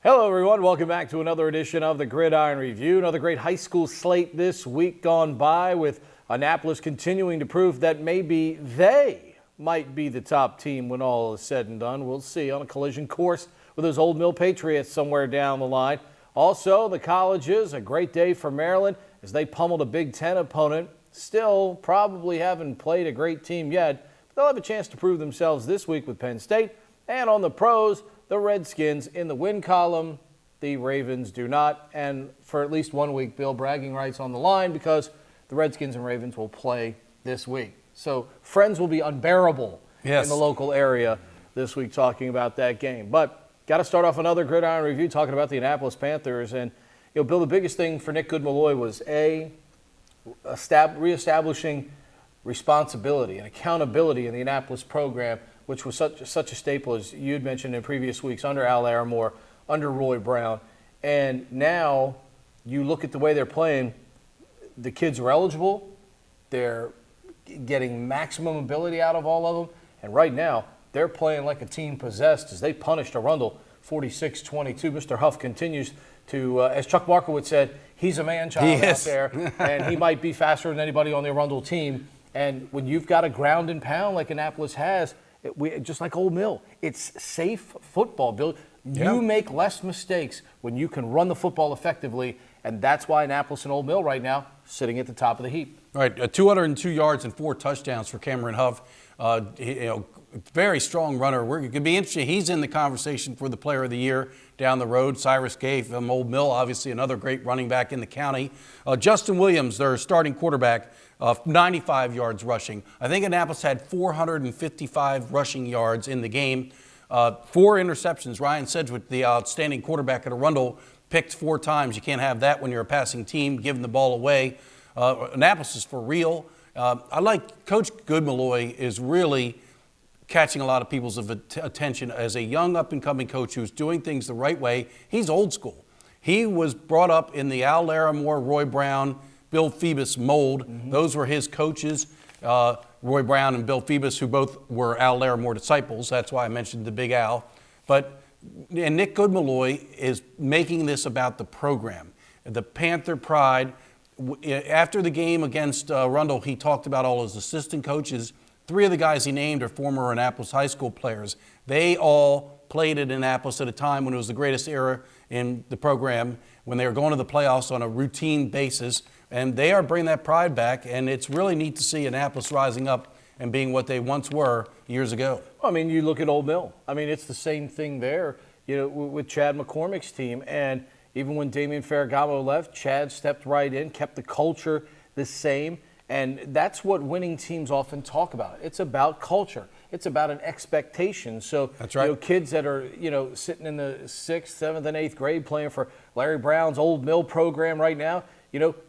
Hello, everyone. Welcome back to another edition of the Gridiron Review. Another great high school slate this week gone by, with Annapolis continuing to prove that maybe they might be the top team when all is said and done. We'll see, on a collision course with those Old Mill Patriots somewhere down the line. Also, the colleges, a great day for Maryland as they pummeled a Big Ten opponent. Still probably haven't played a great team yet, but they'll have a chance to prove themselves this week with Penn State. And on the pros, the Redskins in the win column, the Ravens do not. And for at least 1 week, Bill, bragging rights on the line because the Redskins and Ravens will play this week. So friends will be unbearable in the local area this week talking about that game. But got to start off another Gridiron Review talking about the Annapolis Panthers. And, Bill, the biggest thing for Nick Goodmalloy was, reestablishing responsibility and accountability in the Annapolis program, which was such a staple, as you'd mentioned in previous weeks, under Al Aramore, under Roy Brown. And now you look at the way they're playing, the kids are eligible, they're getting maximum ability out of all of them, and right now they're playing like a team possessed as they punished Arundel 46-22. Mr. Huff continues to, as Chuck Markowitz said, he's a man-child out there, and he might be faster than anybody on the Arundel team. And when you've got a ground and pound like Annapolis has, just like Old Mill, it's safe football, Bill. You make less mistakes when you can run the football effectively, and that's why Annapolis and Old Mill right now sitting at the top of the heap. All right, 202 yards and 4 touchdowns for Cameron Huff. Very strong runner. It could be interesting. He's in the conversation for the Player of the Year down the road. Cyrus Gay from Old Mill, obviously another great running back in the county. Justin Williams, their starting quarterback, 95 yards rushing. I think Annapolis had 455 rushing yards in the game. 4 interceptions. Ryan Sedgwick, the outstanding quarterback at Arundel, picked 4 times. You can't have that when you're a passing team, giving the ball away. Annapolis is for real. I like Coach Goodmalloy is really catching a lot of people's attention as a young up-and-coming coach who's doing things the right way. He's old school. He was brought up in the Al Aramore, Roy Brown, Bill Phoebus mold. Those were his coaches, Roy Brown and Bill Phoebus, who both were Al Aramore disciples. That's why I mentioned the Big Al. And Nick Goodmalloy is making this about the program, the Panther pride. After the game against Arundel, he talked about all his assistant coaches. 3 of the guys he named are former Annapolis high school players. They all played at Annapolis at a time when it was the greatest era in the program, when they were going to the playoffs on a routine basis. And they are bringing that pride back, and it's really neat to see Annapolis rising up and being what they once were years ago. I mean, you look at Old Mill. I mean, it's the same thing there, with Chad McCormick's team. And even when Damian Ferragamo left, Chad stepped right in, kept the culture the same. And that's what winning teams often talk about. It's about culture. It's about an expectation. So, that's right. Kids that are, sitting in the 6th, 7th, and 8th grade playing for Larry Brown's Old Mill program right now,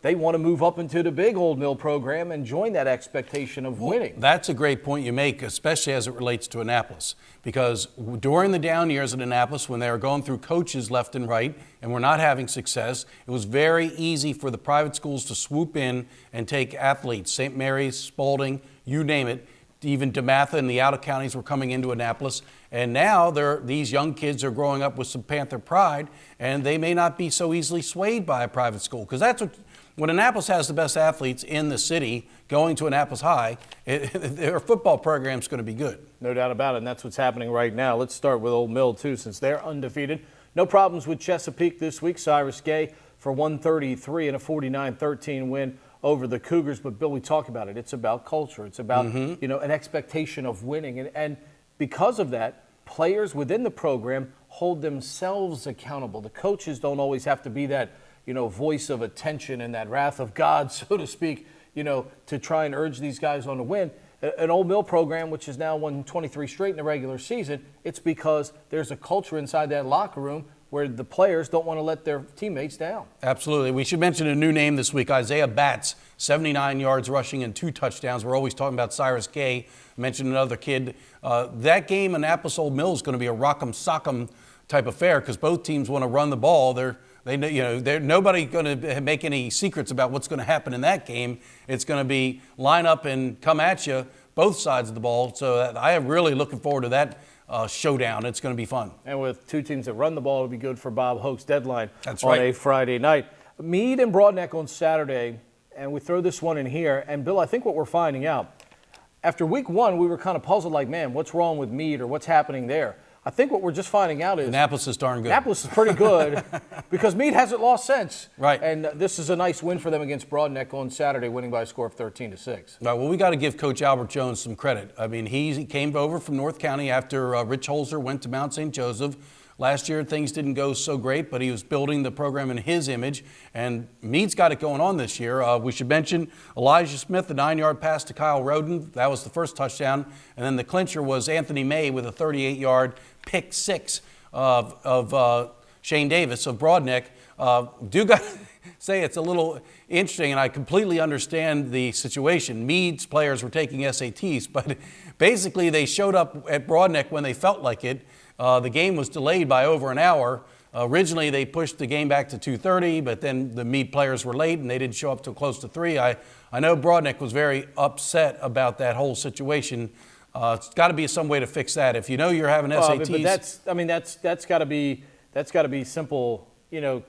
they want to move up into the big Old Mill program and join that expectation of winning. That's a great point you make, especially as it relates to Annapolis. Because during the down years at Annapolis, when they were going through coaches left and right and were not having success, it was very easy for the private schools to swoop in and take athletes. St. Mary's, Spalding, you name it. Even DeMatha and the outer counties were coming into Annapolis. And now these young kids are growing up with some Panther pride, and they may not be so easily swayed by a private school. Because that's when Annapolis has the best athletes in the city going to Annapolis High, their football program's going to be good. No doubt about it, and that's what's happening right now. Let's start with Old Mill, too, since they're undefeated. No problems with Chesapeake this week. Cyrus Gay for 133 and a 49-13 win over the Cougars. But, Bill, we talk about it. It's about culture. It's about, an expectation of winning. And because of that, players within the program hold themselves accountable. The coaches don't always have to be that, voice of attention and that wrath of God, so to speak, to try and urge these guys on to win. An Old Mill program, which has now won 23 straight in the regular season, it's because there's a culture inside that locker room where the players don't want to let their teammates down. Absolutely. We should mention a new name this week, Isaiah Batts, 79 yards rushing and 2 touchdowns. We're always talking about Cyrus Gay. Mentioned another kid. That game, Annapolis Old Mill, is going to be a rock'em sock'em type affair because both teams want to run the ball. Nobody going to make any secrets about what's going to happen in that game. It's going to be line up and come at you, both sides of the ball. So I am really looking forward to that showdown. It's going to be fun. And with two teams that run the ball, it'll be good for Bob Hoke's deadline That's on right. a Friday night. Meade and Broadneck on Saturday, and we throw this one in here. And, Bill, I think what we're finding out, after week one, we were kind of puzzled like, man, what's wrong with Meade or what's happening there? I think what we're just finding out is Annapolis is darn good. Annapolis is pretty good because Meade hasn't lost since. Right. And this is a nice win for them against Broadneck on Saturday, winning by a score of 13-6. All right, well, we got to give Coach Albert Jones some credit. I mean, he came over from North County after Rich Holzer went to Mount St. Joseph. Last year, things didn't go so great, but he was building the program in his image, and Meade's got it going on this year. We should mention Elijah Smith, the 9-yard pass to Kyle Roden. That was the first touchdown. And then the clincher was Anthony May with a 38-yard pick six of Shane Davis of Broadneck. Do got to say it's a little interesting, and I completely understand the situation. Meade's players were taking SATs, but basically they showed up at Broadneck when they felt like it. The game was delayed by over an hour. Originally, they pushed the game back to 2:30, but then the Meade players were late and they didn't show up till close to 3. I know Broadneck was very upset about that whole situation. It's got to be some way to fix that. If you know you're having SATs, but that's got to be simple.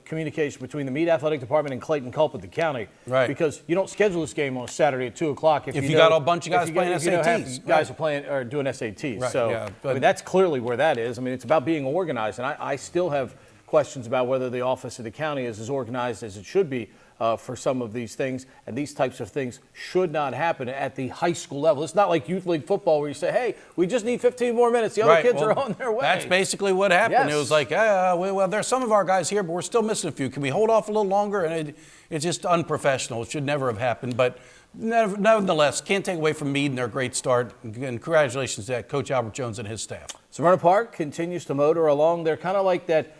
Communication between the Meade Athletic Department and Clayton Culp at the county. Right. Because you don't schedule this game on Saturday at 2 o'clock if you got a bunch of guys playing if you know half the SATs. guys are playing or doing SATs. Right, So yeah, that's clearly where that is. It's about being organized, and I still have questions about whether the office of the county is as organized as it should be for some of these things, and these types of things should not happen at the high school level. It's not like youth league football where you say, hey, we just need 15 more minutes. The other kids are on their way. That's basically what happened. Yes. It was like, well, there's some of our guys here, but we're still missing a few. Can we hold off a little longer? And it's just unprofessional. It should never have happened. But nevertheless, can't take away from Meade and their great start. And congratulations to Coach Albert Jones and his staff. Severna Park continues to motor along. They're kind of like that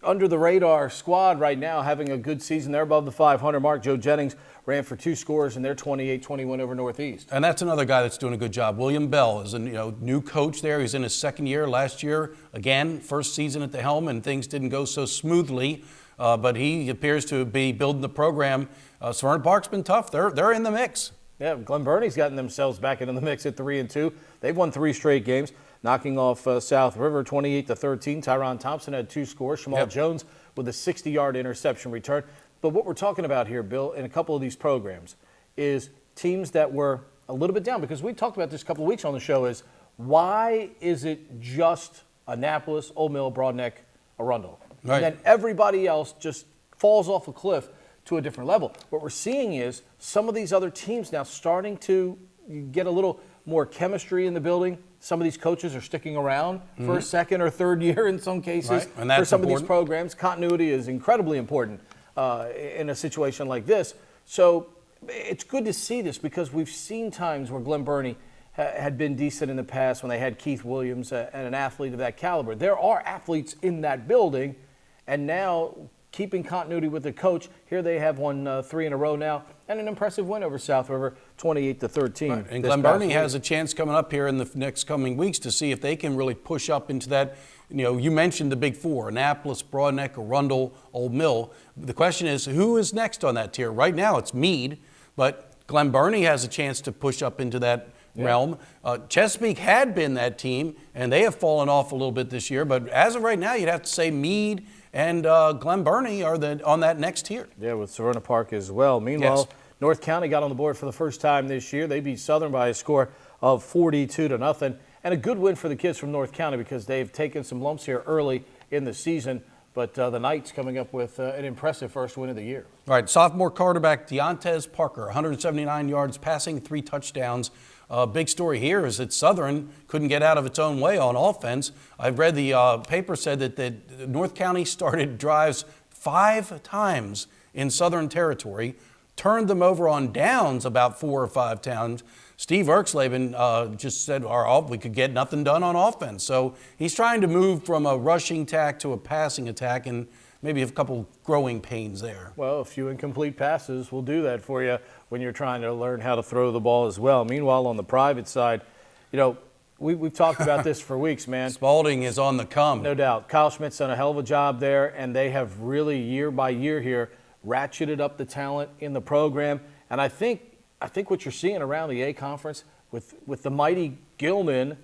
under the radar squad right now, having a good season. They're above the 500 mark. Joe Jennings ran for 2 scores in their 28-21 over Northeast. And that's another guy that's doing a good job. William Bell is a new coach there. He's in his second year. Last year, again, first season at the helm, and things didn't go so smoothly. But he appears to be building the program. Severna Park's been tough. They're in the mix. Yeah, Glen Burnie's gotten themselves back into the mix at 3-2. They've won 3 straight games, knocking off South River 28-13. Tyron Thompson had 2 scores. Shamal Jones with a 60-yard interception return. But what we're talking about here, Bill, in a couple of these programs is teams that were a little bit down, because we talked about this a couple of weeks on the show, is why is it just Annapolis, Old Mill, Broadneck, Arundel? Right. And then everybody else just falls off a cliff to a different level. What we're seeing is some of these other teams now starting to get a little more chemistry in the building. Some of these coaches are sticking around for a second or third year in some cases. Right. And that's for some important. of these programs, continuity is incredibly important in a situation like this. So it's good to see this, because we've seen times where Glen Burnie had been decent in the past when they had Keith Williams and an athlete of that caliber. There are athletes in that building, and now keeping continuity with the coach. Here they have won 3 in a row now, and an impressive win over South River, 28-13. Right. And Glen Burnie has a chance coming up here in the next coming weeks to see if they can really push up into that. You mentioned the big 4, Annapolis, Broadneck, Arundel, Old Mill. The question is, who is next on that tier? Right now it's Meade, but Glen Burnie has a chance to push up into that realm. Chesapeake had been that team, and they have fallen off a little bit this year. But as of right now, you'd have to say Meade and Glen Burnie are on that next tier. Yeah, with Severna Park as well. Meanwhile, North County got on the board for the first time this year. They beat Southern by a score of 42-0. And a good win for the kids from North County, because they've taken some lumps here early in the season. But the Knights coming up with an impressive first win of the year. All right, sophomore quarterback Deontez Parker, 179 yards passing, 3 touchdowns. Big story here is that Southern couldn't get out of its own way on offense. I've read the paper said that North County started drives 5 times in Southern territory, turned them over on downs about 4 or 5 times. Steve Erksleben just said we could get nothing done on offense. So he's trying to move from a rushing attack to a passing attack, and maybe a couple growing pains there. Well, a few incomplete passes will do that for you when you're trying to learn how to throw the ball as well. Meanwhile, on the private side, we've talked about this for weeks, man. Spalding is on the come. No doubt. Kyle Schmidt's done a hell of a job there, and they have really, year by year here, ratcheted up the talent in the program. And I think what you're seeing around the A Conference with the mighty Gilman,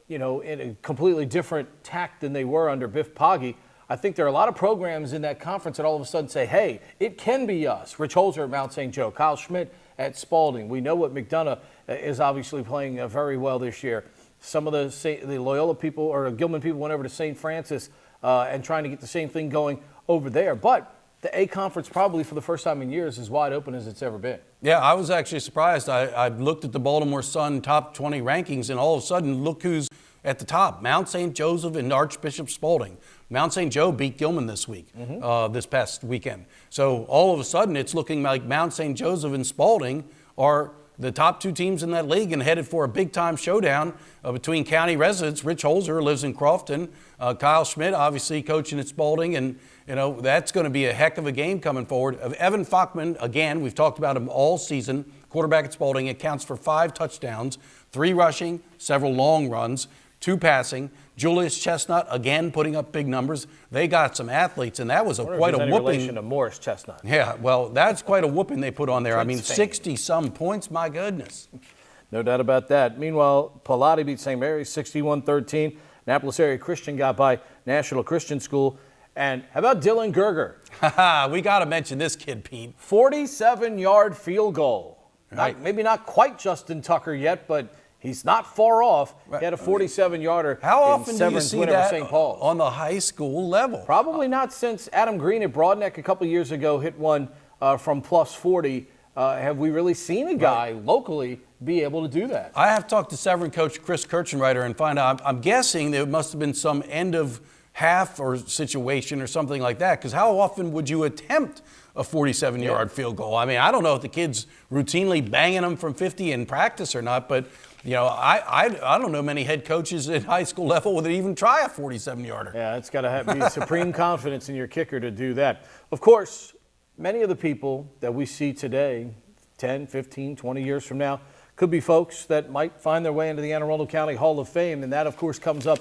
in a completely different tack than they were under Biff Poggi. I think there are a lot of programs in that conference that all of a sudden say, hey, it can be us. Rich Holzer at Mount St. Joe, Kyle Schmidt at Spalding. We know what McDonough is obviously playing very well this year. Some of the Loyola people or Gilman people went over to St. Francis and trying to get the same thing going over there. But the A Conference probably for the first time in years is wide open as it's ever been. Yeah, I was actually surprised. I looked at the Baltimore Sun top 20 rankings, and all of a sudden, look who's at the top. Mount St. Joseph and Archbishop Spalding. Mount St. Joe beat Gilman this week, this past weekend. So all of a sudden, it's looking like Mount St. Joseph and Spalding are the top two teams in that league and headed for a big-time showdown between county residents. Rich Holzer lives in Crofton. Kyle Schmidt, obviously, coaching at Spalding. And, that's going to be a heck of a game coming forward. Evan Fockman, again, we've talked about him all season, quarterback at Spalding, accounts for 5 touchdowns, 3 rushing, several long runs, 2 passing. Julius Chestnut, again, putting up big numbers. They got some athletes, and that was quite a whooping. Relation to Morris Chestnut. Yeah, well, that's quite a whooping they put on there. I mean, 60-some points, my goodness. No doubt about that. Meanwhile, Pilati beat St. Mary's 61-13. Annapolis Area Christian got by National Christian School. And how about Dylan Gerger? We got to mention this kid, Pete. 47-yard field goal. Right. Maybe not quite Justin Tucker yet, but he's not far off. He had a 47-yarder. How often do you see that St. Paul's. On the high school level? Probably not since Adam Green at Broadneck a couple years ago hit one from plus 40. Have we really seen a guy locally be able to do that? I have talked to Severn coach Chris Kirchenreiter and find out. I'm guessing there must have been some end of half or situation or something like that, because how often would you attempt a 47-yard field goal? I mean, I don't know if the kid's routinely banging them from 50 in practice or not, but I don't know many head coaches at high school level that even try a 47-yarder. Yeah, it's got to be supreme confidence in your kicker to do that. Of course, many of the people that we see today, 10, 15, 20 years from now, could be folks that might find their way into the Anne Arundel County Hall of Fame, and that, of course, comes up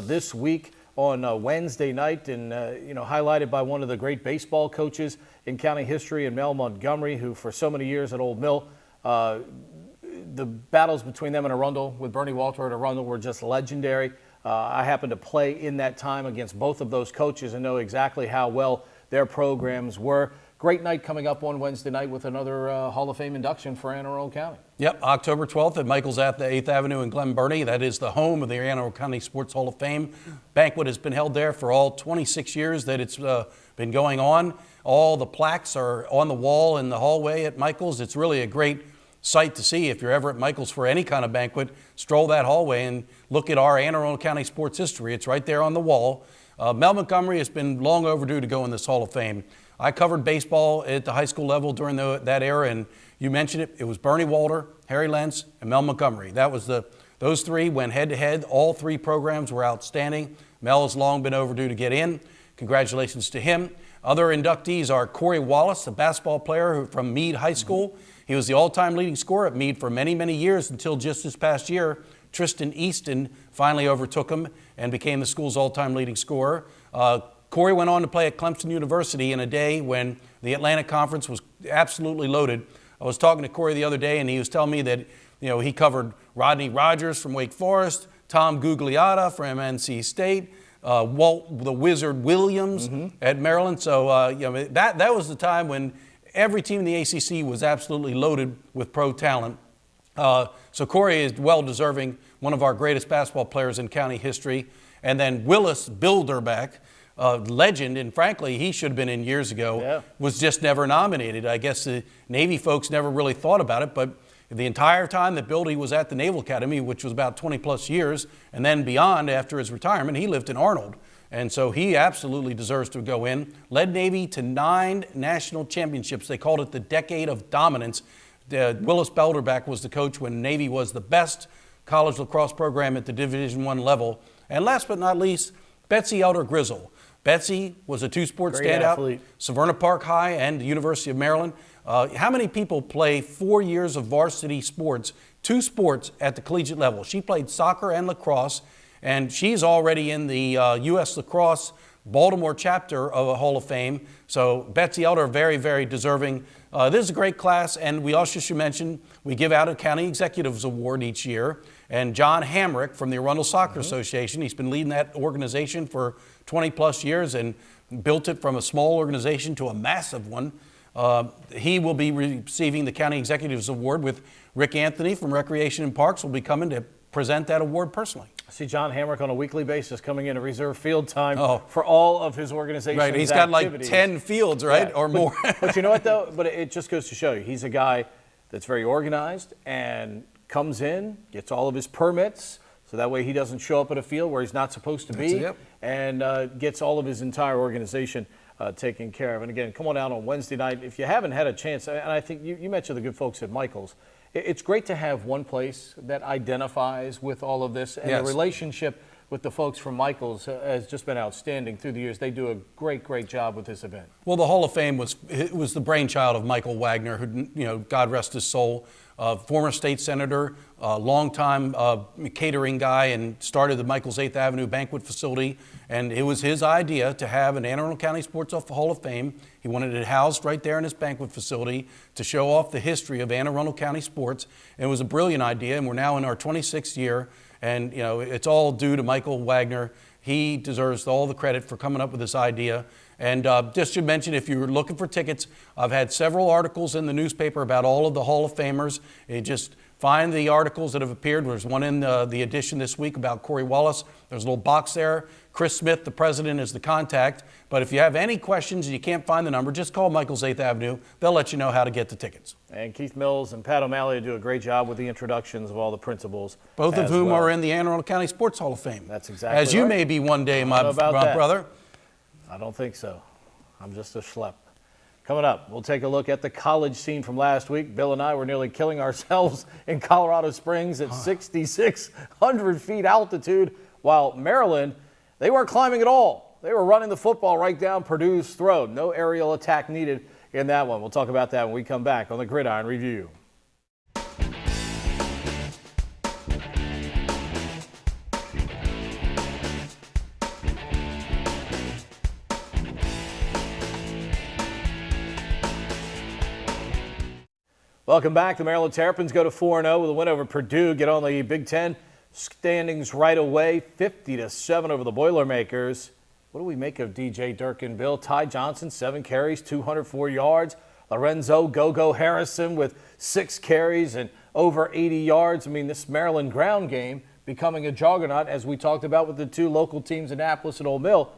this week on Wednesday night, and highlighted by one of the great baseball coaches in county history, and Mel Montgomery, who for so many years at Old Mill, the battles between them and Arundel with Bernie Walter at Arundel were just legendary. I happened to play in that time against both of those coaches and know exactly how well their programs were. Great night coming up on Wednesday night with another Hall of Fame induction for Anne Arundel County. Yep, October 12th at Michael's at the 8th Avenue in Glen Burnie. That is the home of the Anne Arundel County Sports Hall of Fame. Banquet has been held there for all 26 years that it's been going on. All the plaques are on the wall in the hallway at Michael's. It's really a great sight to see. If you're ever at Michael's for any kind of banquet, stroll that hallway and look at our Anne Arundel County sports history. It's right there on the wall. Mel Montgomery has been long overdue to go in this Hall of Fame. I covered baseball at the high school level during that era, and you mentioned it. It was Bernie Walter, Harry Lentz, and Mel Montgomery. That was those three went head-to-head. All 3 programs were outstanding. Mel has long been overdue to get in. Congratulations to him. Other inductees are Corey Wallace, a basketball player from Meade High School. He was the all-time leading scorer at Meade for many, many years until just this past year. Tristan Easton finally overtook him and became the school's all-time leading scorer. Corey went on to play at Clemson University in a day when the Atlantic Conference was absolutely loaded. I was talking to Corey the other day, and he was telling me that he covered Rodney Rogers from Wake Forest, Tom Gugliotta from NC State, Walt the Wizard Williams at Maryland. So that was the time when every team in the ACC was absolutely loaded with pro talent. So Corey is well-deserving, one of our greatest basketball players in county history. And then Willis Bilderbeck, legend, and frankly, he should have been in years ago, was just never nominated. I guess the Navy folks never really thought about it, but the entire time that Bildy was at the Naval Academy, which was about 20-plus years, and then beyond after his retirement, he lived in Arnold. And so he absolutely deserves to go in. Led Navy to 9 national championships. They called it the Decade of Dominance. Willis Bilderbeck was the coach when Navy was the best college lacrosse program at the Division I level. And last but not least, Betsy Elder Grizzle. Betsy was a 2-sport standout, athlete. Severna Park High and the University of Maryland. How many people play 4 years of varsity sports, 2 sports at the collegiate level? She played soccer and lacrosse, and she's already in the U.S. Lacrosse Baltimore chapter of a Hall of Fame. So Betsy Elder, very, very deserving. This is a great class, and we also should mention we give out a County Executives Award each year. And John Hamrick from the Arundel Soccer Association, he's been leading that organization for 20 plus years and built it from a small organization to a massive one. He will be receiving the County Executives Award with Rick Anthony from Recreation and Parks will be coming to present that award personally. I see John Hamrick on a weekly basis coming in to reserve field time for all of his organization's Right, he's got activities. like 10 fields, right, or more. But you know what, though? But it just goes to show you, he's a guy that's very organized and comes in, gets all of his permits, so that way he doesn't show up at a field where he's not supposed to be, and gets all of his entire organization taken care of. And again, come on out on Wednesday night. If you haven't had a chance, and I think you mentioned the good folks at Michael's, it's great to have one place that identifies with all of this, and the relationship with the folks from Michael's has just been outstanding through the years. They do a great, great job with this event. Well, the Hall of Fame was the brainchild of Michael Wagner, who, God rest his soul, former state senator, longtime catering guy, and started the Michael's 8th Avenue banquet facility. And it was his idea to have an Anne Arundel County Sports Hall of Fame. He wanted it housed right there in his banquet facility to show off the history of Anne Arundel County sports. And it was a brilliant idea, and we're now in our 26th year. And, it's all due to Michael Wagner. He deserves all the credit for coming up with this idea. And just to mention, if you're looking for tickets, I've had several articles in the newspaper about all of the Hall of Famers. You just find the articles that have appeared. There's one in the edition this week about Corey Wallace. There's a little box there. Chris Smith, the president, is the contact. But if you have any questions and you can't find the number, just call Michael's 8th Avenue. They'll let you know how to get the tickets. And Keith Mills and Pat O'Malley do a great job with the introductions of all the principals. Both of whom are in the Anne Arundel County Sports Hall of Fame. That's exactly As you may be one day, my brother. I don't think so. I'm just a schlep. Coming up, we'll take a look at the college scene from last week. Bill and I were nearly killing ourselves in Colorado Springs at 6,600 feet altitude, while Maryland, they weren't climbing at all. They were running the football right down Purdue's throat. No aerial attack needed in that one. We'll talk about that when we come back on the Gridiron Review. Welcome back. The Maryland Terrapins go to 4-0 with a win over Purdue. Get on the Big Ten standings right away, 50-7 over the Boilermakers. What do we make of DJ Durkin, Bill? Ty Johnson, 7 carries, 204 yards. Lorenzo Go-Go Harrison with 6 carries and over 80 yards. I mean, this Maryland ground game becoming a juggernaut, as we talked about with the 2 local teams, Annapolis and Ole Mill.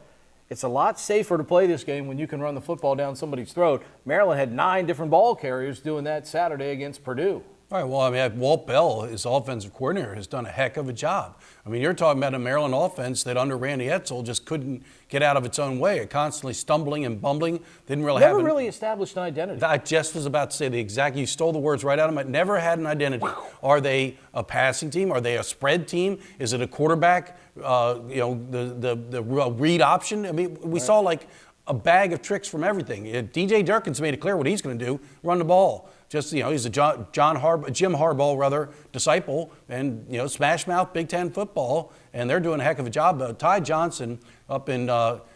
It's a lot safer to play this game when you can run the football down somebody's throat. Maryland had 9 different ball carriers doing that Saturday against Purdue. All right, well, I mean, Walt Bell, his offensive coordinator, has done a heck of a job. I mean, you're talking about a Maryland offense that under Randy Edsall just couldn't get out of its own way. It constantly stumbling and bumbling. Didn't really Never really established an identity. I just was about to say the exact, you stole the words right out of my, never had an identity. Wow. Are they a passing team? Are they a spread team? Is it a quarterback, the read option? I mean, we saw like a bag of tricks from everything. DJ Durkin's made it clear what he's going to do, run the ball. Just, he's a Jim Harbaugh, disciple, and, smash mouth Big Ten football, and they're doing a heck of a job. Ty Johnson up in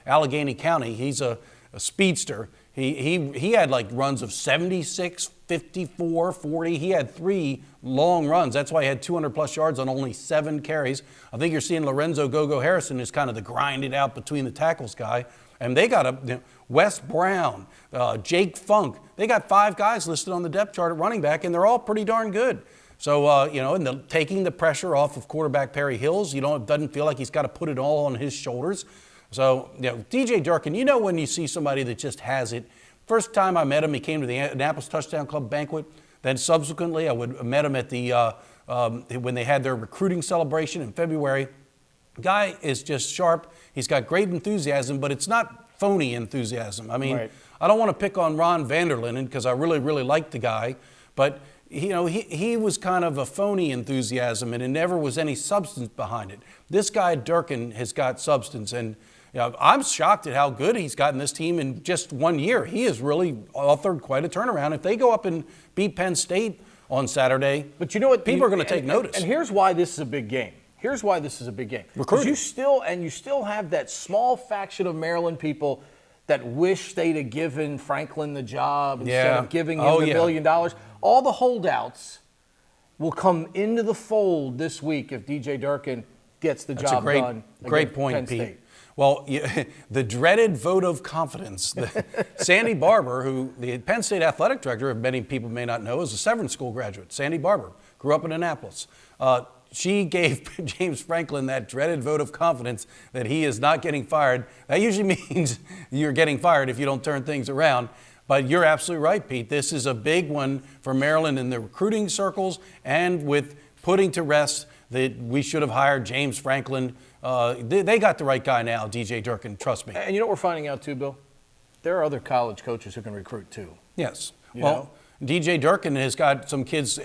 Allegheny County, he's a speedster. He had like runs of 76, 54, 40. He had 3 long runs. That's why he had 200 plus yards on only 7 carries. I think you're seeing Lorenzo Go-Go Harrison is kind of the grind it out between the tackles guy. And they got Wes Brown, Jake Funk. They got 5 guys listed on the depth chart at running back, and they're all pretty darn good. So, and taking the pressure off of quarterback Perry Hills, it doesn't feel like he's got to put it all on his shoulders. So, DJ Durkin, when you see somebody that just has it. First time I met him, he came to the Annapolis Touchdown Club banquet. Then subsequently, I met him at the when they had their recruiting celebration in February. Guy is just sharp. He's got great enthusiasm, but it's not phony enthusiasm. I mean, I don't want to pick on Ron Vanderlinden because I really, really liked the guy, but he was kind of a phony enthusiasm, and it never was any substance behind it. This guy Durkin has got substance, and I'm shocked at how good he's gotten this team in just 1 year. He has really authored quite a turnaround. If they go up and beat Penn State on Saturday, but you know what, people are going to take notice. And here's why this is a big game. Here's why this is a big game. Recruiting. You still have that small faction of Maryland people that wish they'd have given Franklin the job instead of giving him the $1 million. All the holdouts will come into the fold this week if DJ Durkin gets the job done. Great point, Pete. Well, the dreaded vote of confidence. Sandy Barber, who the Penn State athletic director, many people may not know, is a Severn School graduate. Sandy Barber grew up in Annapolis. She gave James Franklin that dreaded vote of confidence that he is not getting fired. That usually means you're getting fired if you don't turn things around. But you're absolutely right, Pete. This is a big one for Maryland in the recruiting circles and with putting to rest that we should have hired James Franklin. They got the right guy now, DJ Durkin, trust me. And you know what we're finding out too, Bill? There are other college coaches who can recruit too. Yes. You well, know? DJ Durkin has got some kids.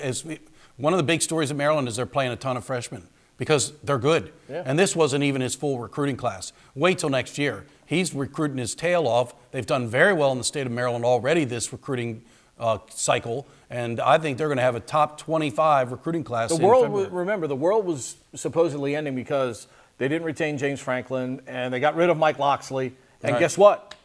One of the big stories of Maryland is they're playing a ton of freshmen because they're good. Yeah. And this wasn't even his full recruiting class. Wait till next year. He's recruiting his tail off. They've done very well in the state of Maryland already this recruiting cycle, and I think they're going to have a top 25 recruiting class. Remember, the world was supposedly ending because they didn't retain James Franklin and they got rid of Mike Loxley. And guess what?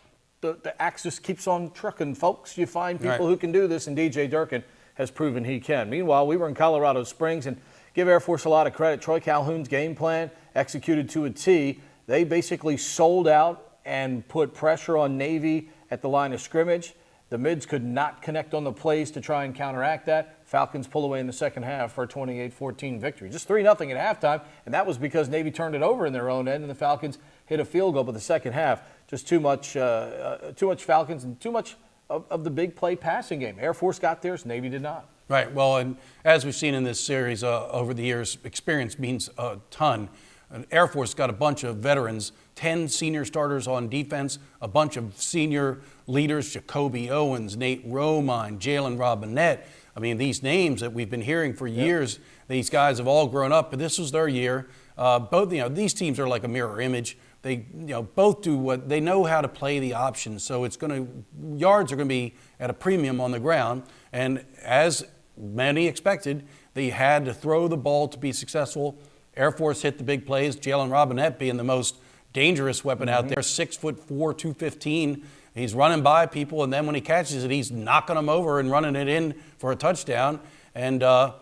The axis keeps on trucking, folks. You find people who can do this, and DJ Durkin has proven he can. Meanwhile, we were in Colorado Springs, and give Air Force a lot of credit. Troy Calhoun's game plan executed to a T. They basically sold out and put pressure on Navy at the line of scrimmage. The mids could not connect on the plays to try and counteract that. Falcons pull away in the second half for a 28-14 victory. Just 3-0 at halftime, and that was because Navy turned it over in their own end, and the Falcons hit a field goal. But the second half, just too much Falcons and too much of the big play passing game. Air Force got theirs, Navy did not. Right. Well, and as we've seen in this series over the years, experience means a ton. Air Force got a bunch of veterans, 10 senior starters on defense, a bunch of senior leaders, Jacoby Owens, Nate Romine, Jalen Robinette. I mean, these names that we've been hearing for years, these guys have all grown up, but this was their year. These teams are like a mirror image. They, both do what they know how to play the options. So yards are going to be at a premium on the ground. And as many expected, they had to throw the ball to be successful. Air Force hit the big plays. Jalen Robinette being the most dangerous weapon out there, 6'4", 215. He's running by people, and then when he catches it, he's knocking them over and running it in for a touchdown. And the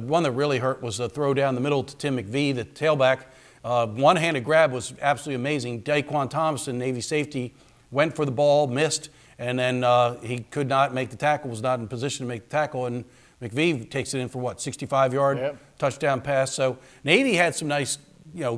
one that really hurt was the throw down the middle to Tim McVie, the tailback. One-handed grab was absolutely amazing. Daquan Thompson, Navy safety, went for the ball, missed, and then he could not make the tackle, was not in position to make the tackle, and McVie takes it in for 65-yard touchdown pass. So Navy had some nice,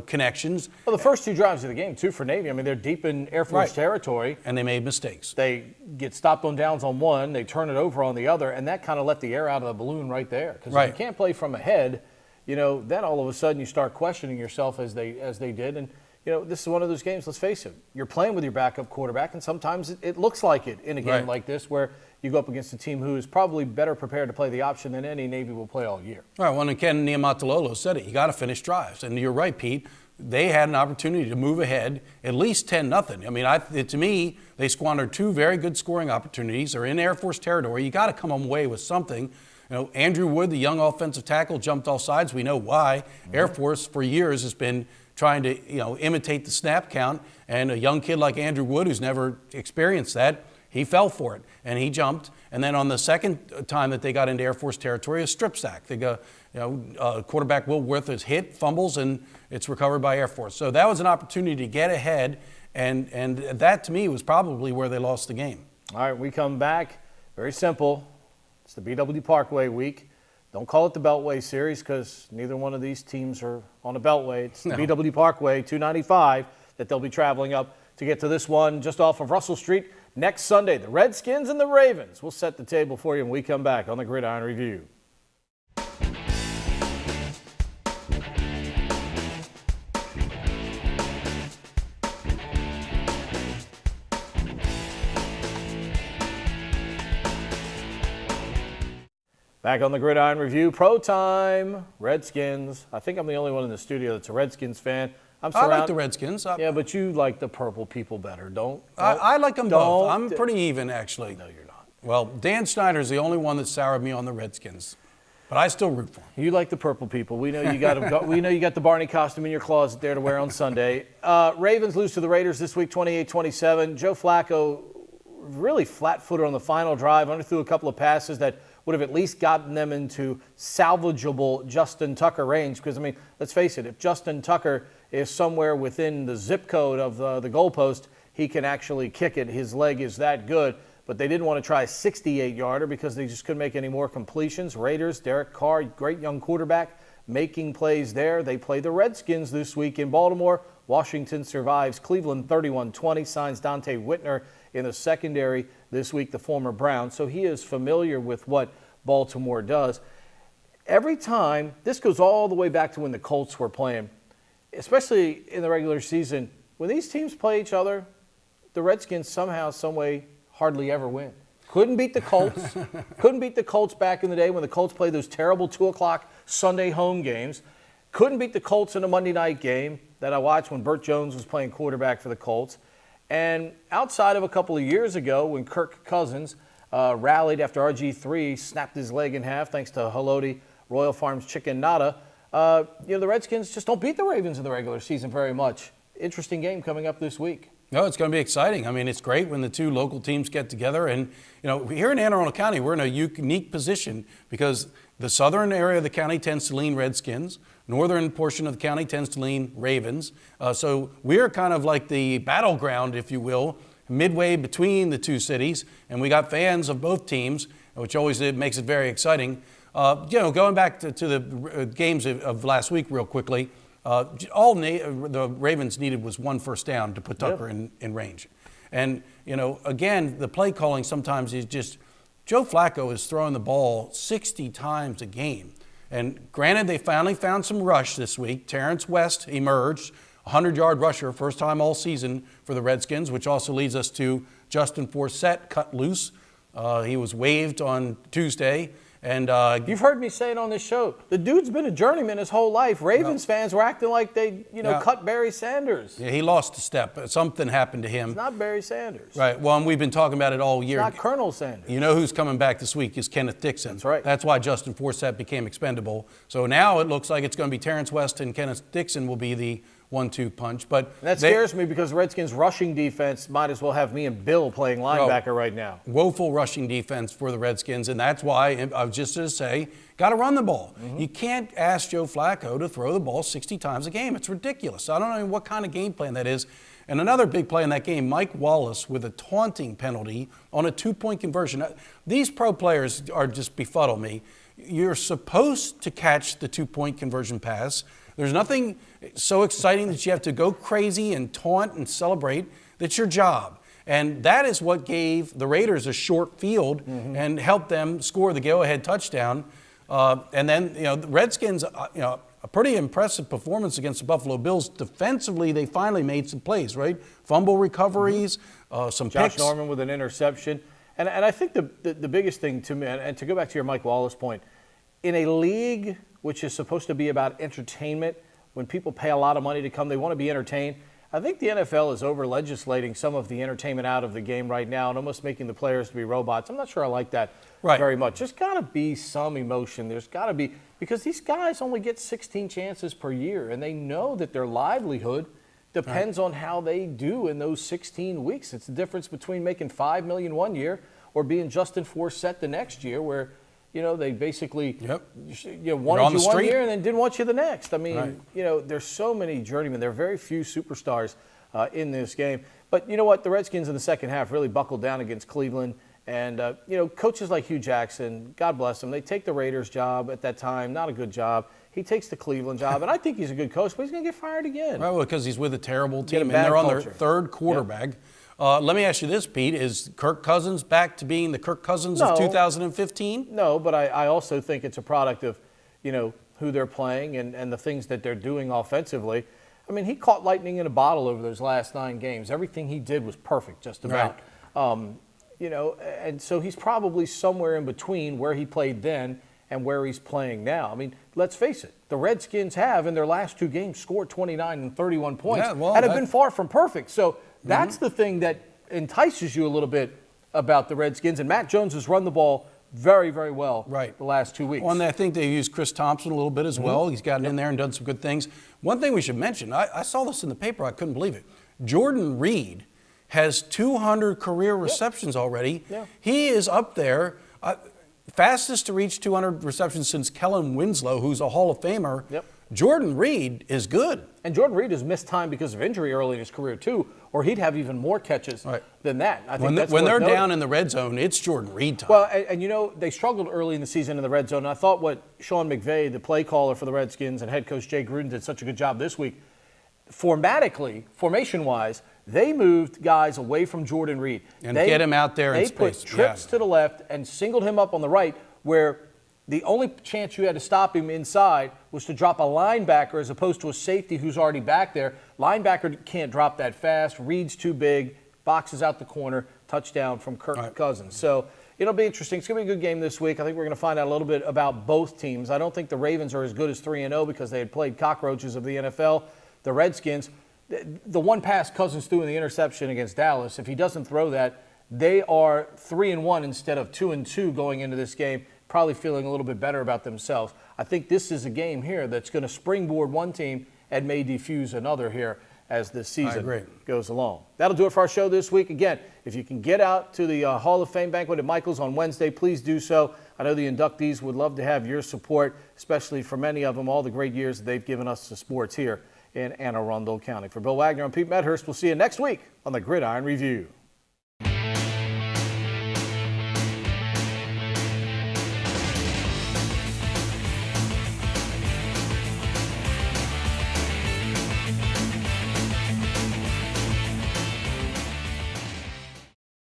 connections. Well, the first two drives of the game, too, for Navy. I mean, they're deep in Air Force territory. And they made mistakes. They get stopped on downs on one, they turn it over on the other, and that kind of let the air out of the balloon right there. Because if you can't play from ahead, then all of a sudden you start questioning yourself as they did. And, this is one of those games, let's face it. You're playing with your backup quarterback, and sometimes it looks like it in a game like this where you go up against a team who is probably better prepared to play the option than any Navy will play all year. Right. Well, and Ken Niumatalolo said it. You got to finish drives. And you're right, Pete. They had an opportunity to move ahead, at least 10-0. I mean, to me, they squandered two very good scoring opportunities. They're in Air Force territory. You got to come away with something. Andrew Wood, the young offensive tackle, jumped off sides. We know why. Air Force, for years, has been trying to, imitate the snap count. And a young kid like Andrew Wood, who's never experienced that, he fell for it, and he jumped. And then on the second time that they got into Air Force territory, a strip sack. They go, quarterback Will Worth is hit, fumbles, and it's recovered by Air Force. So that was an opportunity to get ahead, and that, to me, was probably where they lost the game. All right, we come back. Very simple. It's the BW Parkway week. Don't call it the Beltway Series because neither one of these teams are on a Beltway. It's the BW Parkway, 295, that they'll be traveling up to get to this one just off of Russell Street. Next Sunday, the Redskins and the Ravens. We'll set the table for you when we come back on the Gridiron Review. Back on the Gridiron Review, pro time, Redskins. I think I'm the only one in the studio that's a Redskins fan. I like the Redskins. Yeah, but you like the purple people better, don't? I like them both. I'm pretty even, actually. No, you're not. Well, Dan Snyder's the only one that soured me on the Redskins. but I still root for him. You like the purple people. We know you got we know you got the Barney costume in your closet there to wear on Sunday. Ravens lose to the Raiders this week, 28-27. Joe Flacco really flat-footed on the final drive, underthrew a couple of passes that would have at least gotten them into salvageable Justin Tucker range. Because, I mean, let's face it, if Justin Tucker is somewhere within the zip code of the goalpost, he can actually kick it. His leg is that good. But they didn't want to try a 68-yarder because they just couldn't make any more completions. Raiders, Derek Carr, great young quarterback, making plays there. They play the Redskins this week in Baltimore. Washington survives Cleveland 31-20, signs Dante Whitner in the secondary this week, the former Brown. So he is familiar with what Baltimore does. Every time, this goes all the way back to when the Colts were playing, especially in the regular season. When these teams play each other, the Redskins somehow, some way, hardly ever win. Couldn't beat the Colts. Couldn't beat the Colts back in the day when the Colts played those terrible 2 o'clock Sunday home games. Couldn't beat the Colts in a Monday night game that I watched when Burt Jones was playing quarterback for the Colts. And outside of a couple of years ago when Kirk Cousins rallied after RG3 snapped his leg in half thanks to Haloti Royal Farms Chicken Nada, the Redskins just don't beat the Ravens in the regular season very much. Interesting game coming up this week. No, it's going to be exciting. I mean, it's great when the two local teams get together. And, here in Anne Arundel County, we're in a unique position because the southern area of the county tends to lean Redskins. Northern portion of the county tends to lean Ravens. So we're kind of like the battleground, if you will, midway between the two cities. And we got fans of both teams, which always makes it very exciting. Going back to the games of last week real quickly, all the Ravens needed was one first down to put Tucker in range. And, again, the play calling sometimes is just Joe Flacco is throwing the ball 60 times a game. And granted, they finally found some rush this week. Terrence West emerged, 100-yard rusher, first time all season for the Redskins, which also leads us to Justin Forsett cut loose. He was waived on Tuesday. And you've heard me say it on this show. The dude's been a journeyman his whole life. Ravens fans were acting like they, cut Barry Sanders. Yeah, he lost a step. Something happened to him. It's not Barry Sanders. Right. Well, and we've been talking about it all year. It's not Colonel Sanders. You know who's coming back this week is Kenneth Dixon. That's right. That's why Justin Forsett became expendable. So now it looks like it's going to be Terrence West and Kenneth Dixon will be the 1-2 punch. But and that scares me because the Redskins' rushing defense might as well have me and Bill playing linebacker right now. Woeful rushing defense for the Redskins, and that's why I was just going to say, got to run the ball. Mm-hmm. You can't ask Joe Flacco to throw the ball 60 times a game. It's ridiculous. I don't know what kind of game plan that is. And another big play in that game, Mike Wallace with a taunting penalty on a 2-point conversion. These pro players are just befuddle me. You're supposed to catch the 2-point conversion pass. There's nothing so exciting that you have to go crazy and taunt and celebrate. That's your job. And that is what gave the Raiders a short field and helped them score the go-ahead touchdown. And then, the Redskins, a pretty impressive performance against the Buffalo Bills. Defensively, they finally made some plays, right? Fumble recoveries, some Josh picks. Norman with an interception. And I think the biggest thing to me, and to go back to your Mike Wallace point, in a league which is supposed to be about entertainment, when people pay a lot of money to come, they want to be entertained. I think the NFL is over-legislating some of the entertainment out of the game right now and almost making the players to be robots. I'm not sure I like that very much. There's got to be some emotion. There's got to be, because these guys only get 16 chances per year, and they know that their livelihood depends on how they do in those 16 weeks. It's the difference between making $5 million one year or being Justin Forsett the next year, where they basically wanted you one year and then didn't want you the next. I mean, there's so many journeymen. There are very few superstars in this game. But you know what? The Redskins in the second half really buckled down against Cleveland. And, coaches like Hugh Jackson, God bless him, they take the Raiders job at that time, not a good job. He takes the Cleveland job, and I think he's a good coach, but he's going to get fired again. Right, well, because he's with a terrible team, and they're on their third quarterback. Let me ask you this, Pete. Is Kirk Cousins back to being the Kirk Cousins of 2015? No, but I also think it's a product of, who they're playing and the things that they're doing offensively. I mean, he caught lightning in a bottle over those last 9 games. Everything he did was perfect, just about. Right. And so he's probably somewhere in between where he played then and where he's playing now. I mean, let's face it. The Redskins have, in their last 2 games, scored 29 and 31 points and have been far from perfect. So that's the thing that entices you a little bit about the Redskins. And Matt Jones has run the ball very, very well Right. the last 2 weeks. Well, and I think they used Chris Thompson a little bit as well. He's gotten in there and done some good things. One thing we should mention, I saw this in the paper, I couldn't believe it. Jordan Reed has 200 career receptions already. Yeah. He is up there, fastest to reach 200 receptions since Kellen Winslow, who's a Hall of Famer. Yep. Jordan Reed is good. And Jordan Reed has missed time because of injury early in his career, too, or he'd have even more catches than that. I think When they're down in the red zone, it's Jordan Reed time. Well, and you know, they struggled early in the season in the red zone. And I thought what Sean McVay, the play caller for the Redskins, and head coach Jay Gruden did such a good job this week. Formation-wise, they moved guys away from Jordan Reed. And get him out there in space. They put trips to the left and singled him up on the right, where the only chance you had to stop him inside was to drop a linebacker as opposed to a safety who's already back there. Linebacker can't drop that fast. Reed's too big. Boxes out the corner. Touchdown from Kirk Cousins. So it'll be interesting. It's going to be a good game this week. I think we're going to find out a little bit about both teams. I don't think the Ravens are as good as 3-0 because they had played cockroaches of the NFL. The Redskins, the one pass Cousins threw in the interception against Dallas, if he doesn't throw that, they are 3-1 instead of 2-2 going into this game, probably feeling a little bit better about themselves. I think this is a game here that's going to springboard one team and may defuse another here as the season goes along. That'll do it for our show this week. Again, if you can get out to the Hall of Fame banquet at Michael's on Wednesday, please do so. I know the inductees would love to have your support, especially for many of them, all the great years that they've given us to sports here in Anne Arundel County. For Bill Wagner and Pete Medhurst, we'll see you next week on the Gridiron Review.